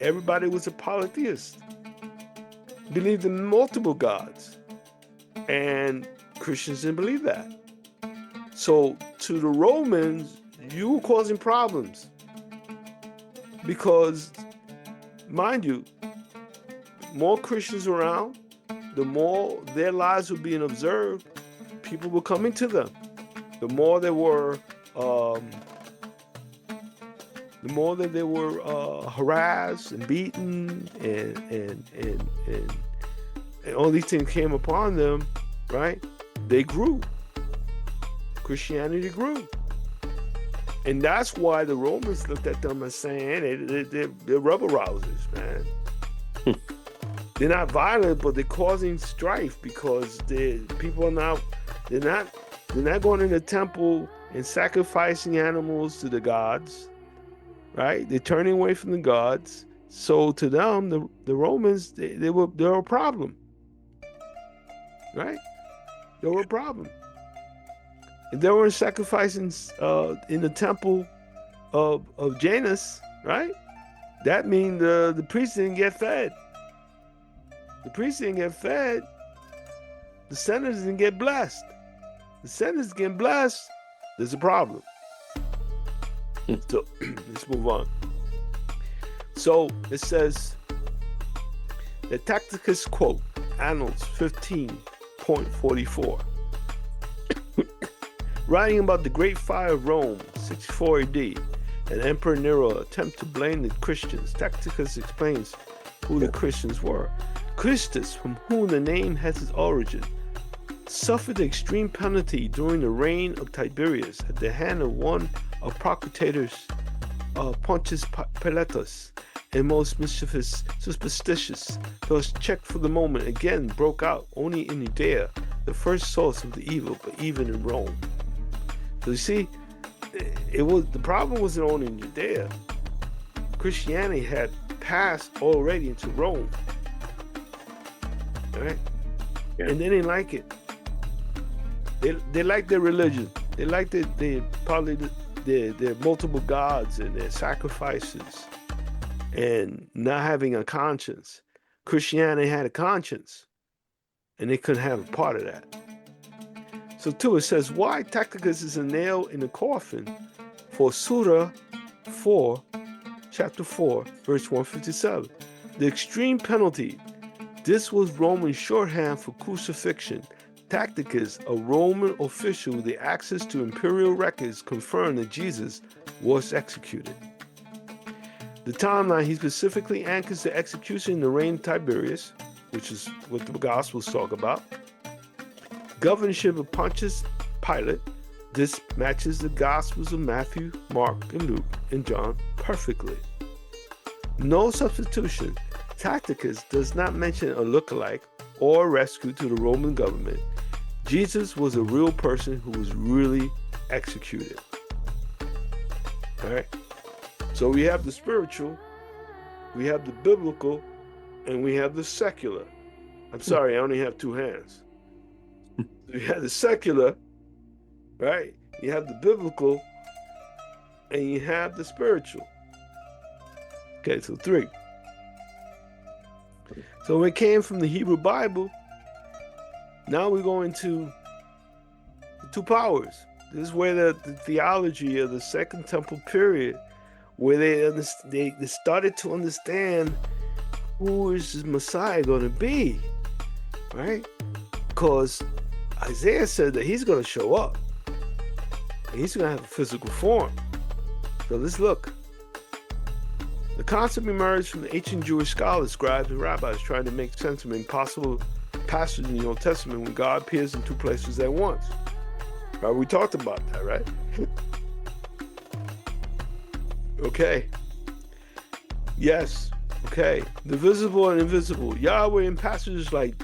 everybody was a polytheist, believed in multiple gods. And Christians didn't believe that. So to the Romans, you were causing problems. Because, mind you, more Christians around, the more their lives were being observed, people were coming to them. The more they were, harassed and beaten, and all these things came upon them, right? They grew. Christianity grew. And that's why the Romans looked at them as saying, they're rebel rousers, man. They're not violent, but they're causing strife because they're not going in the temple and sacrificing animals to the gods, right? They're turning away from the gods. So to them, the Romans, they're a problem, right? They were a problem. If they were sacrificing in the temple of Janus, right? That means the priests didn't get fed. The priests didn't get fed. The senators didn't get blessed. The senators getting blessed, there's a problem. So let's move on. So it says, the Tacticus quote, Annals 15.44. Writing about the Great Fire of Rome, 64 AD, and Emperor Nero attempt to blame the Christians, Tacticus explains who the Christians were. Christus, from whom the name has its origin, suffered the extreme penalty during the reign of Tiberius at the hand of one of Procurators, Pontius Pilatus, and most mischievous, superstitious, thus checked for the moment, again broke out only in Judea, the first source of the evil, but even in Rome. So you see, the problem wasn't only in Judea. Christianity had passed already into Rome, all right? Yeah. And they didn't like it. They liked their religion. They liked their multiple gods and their sacrifices, and not having a conscience. Christianity had a conscience, and they couldn't have a part of that. So too, it says, why Tacticus is a nail in the coffin for Surah 4, chapter 4, verse 157. The extreme penalty. This was Roman shorthand for crucifixion. Tacticus, a Roman official with the access to imperial records, confirmed that Jesus was executed. The timeline, he specifically anchors the execution in the reign of Tiberius, which is what the Gospels talk about. Governorship of Pontius Pilate. This matches the Gospels of Matthew, Mark, and Luke, and John perfectly. No substitution. Tacticus does not mention a lookalike or a rescue to the Roman government. Jesus was a real person who was really executed. All right? So we have the spiritual, we have the biblical, and we have the secular. I'm sorry, I only have two hands. You have the secular, right? You have the biblical, and you have the spiritual. Okay, so three. So it came from the Hebrew Bible. Now we're going to the two powers. This is where the theology of the Second Temple period, where they started to understand who is the Messiah going to be, right? Because Isaiah said that he's going to show up. And he's going to have a physical form. So let's look. The concept emerged from the ancient Jewish scholars, scribes, and rabbis trying to make sense of an impossible passage in the Old Testament when God appears in two places at once. Right? We talked about that, right? Okay. Yes. Okay. The visible and invisible. Yahweh in passages like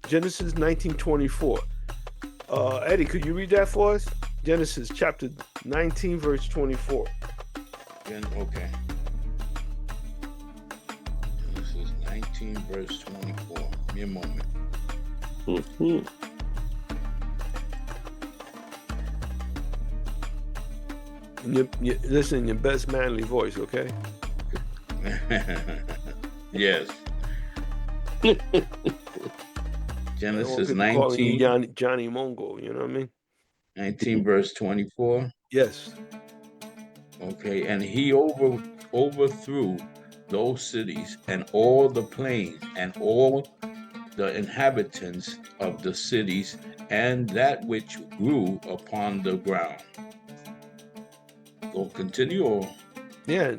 Genesis 19:24. Eddie, could you read that for us? Genesis chapter 19, verse 24. Okay. Genesis 19, verse 24. Give me a moment. Mm-hmm. Listen in your best manly voice, okay? Yes. I don't want Genesis people calling you 19, Johnny Mongo, you know what I mean? 19 verse 24. Yes. Okay, and he overthrew those cities and all the plains and all the inhabitants of the cities and that which grew upon the ground. Go continue. Or? Yeah,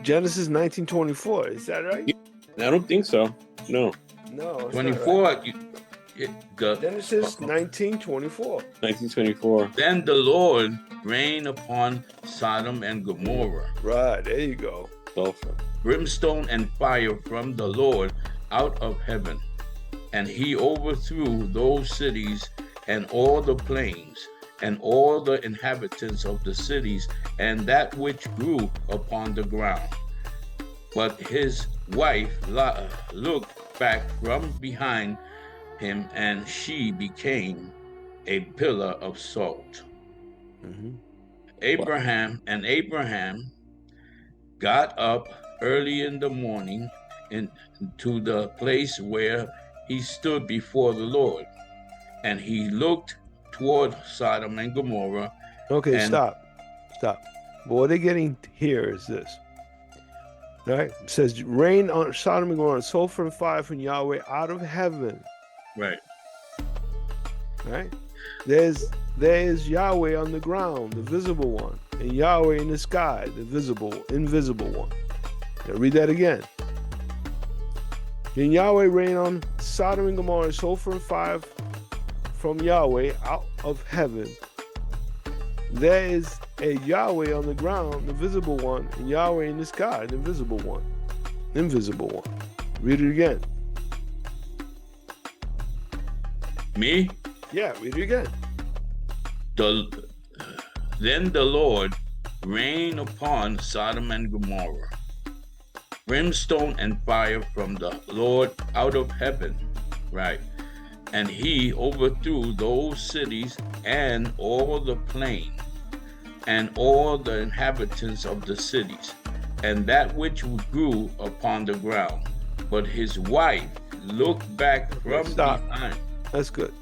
Genesis 19:24. Is that right? I don't think so. No. No, it's 24. not right. The Genesis 19:24. 1924. Then the Lord rained upon Sodom and Gomorrah Right, there you go. Sulfur. brimstone and fire from the Lord out of heaven. And he overthrew those cities and all the plains and all the inhabitants of the cities and that which grew upon the ground. But his wife looked back from behind him, and she became a pillar of salt. Mm-hmm. Abraham got up early in the morning into the place where he stood before the Lord, and he looked toward Sodom and Gomorrah. Okay, and stop. But what they're getting here is this. Right? It says, rain on Sodom and Gomorrah, sulfur and fire from Yahweh out of heaven. Right. Right? There's Yahweh on the ground, the visible one, and Yahweh in the sky, the invisible one. Now read that again. Then Yahweh rain on Sodom and Gomorrah, sulfur and fire from Yahweh out of heaven. There is a Yahweh on the ground, the visible one, and Yahweh in the sky, the invisible one. Read it again. Me? Yeah, read it again. Then the Lord rained upon Sodom and Gomorrah brimstone and fire from the Lord out of heaven. Right. And he overthrew those cities and all the plain and all the inhabitants of the cities and that which grew upon the ground. But his wife looked back from behind. That's good.